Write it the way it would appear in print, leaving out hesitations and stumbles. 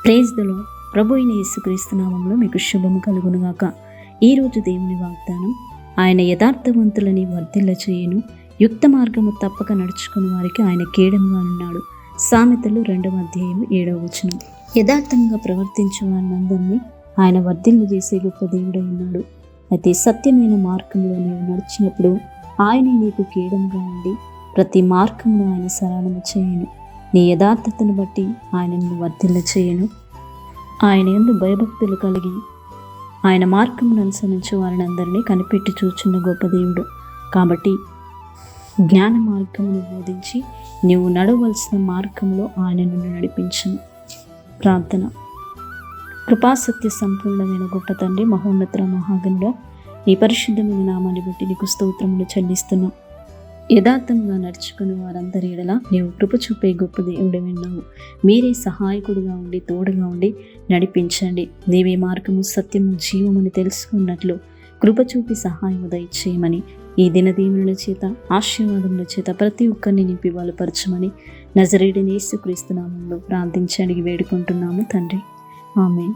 Praise the lord. ప్రభు అయిన యేసుక్రీస్తు నామములో మీకు శుభము కలుగునుగాక. ఈరోజు దేవుని వాగ్దానం, ఆయన యథార్థవంతులని వర్ధిల్ల చేయును, యుక్త మార్గము తప్పక నడుచుకుని వారికి ఆయన కేడముగా ఉన్నాడు. సామెతలు 2వ అధ్యాయం 7వ వచనం. యథార్థంగా ప్రవర్తించే వారినందరినీ ఆయన వర్ధిల్ల చేసే గొప్ప దేవుడై ఉన్నాడు. అయితే సత్యమైన మార్గంలో నీవు నడిచినప్పుడు ఆయన నీకు కేడముగా ఉండి ప్రతి మార్గమును ఆయన సరళము చేయను. నీ యథార్థతను బట్టి ఆయన నిన్ను వర్ధిల్ల చేయను. ఆయన యందు భయభక్తులు కలిగి ఆయన మార్గమును అనుసరించే వారిని అందరినీ కనిపెట్టి చూచున్న గొప్ప దేవుడు. కాబట్టి జ్ఞాన మార్గమును బోధించి నీవు నడవలసిన మార్గంలో ఆయన నిన్ను నడిపించును. ప్రార్థన. కృపాసత్య సంపూర్ణమైన గొప్ప తండ్రి, మహోన్నత మహాగణుడా, నీ పరిశుద్ధమైన నామాన్ని బట్టి నీకు స్తోత్రములు చెల్లిస్తున్నాం. యథార్థంగా నడుచుకుని వారందరి ఎడల నీవు కృప చూపే గొప్ప దేవుడు విన్నావు. మీరే సహాయకుడిగా ఉండి తోడుగా ఉండి నడిపించండి. నీవే మార్గము సత్యము జీవమని తెలుసుకున్నట్లు కృప చూపి సహాయము దయచేయమని, ఈ దినదీవుల చేత ఆశీర్వాదముల చేత ప్రతి ఒక్కరిని నింపి బలపరచమని నజరేయుడైన యేసుక్రీస్తు నామములో ప్రార్థించి అడిగి వేడుకుంటున్నాము తండ్రి. ఆమేన్.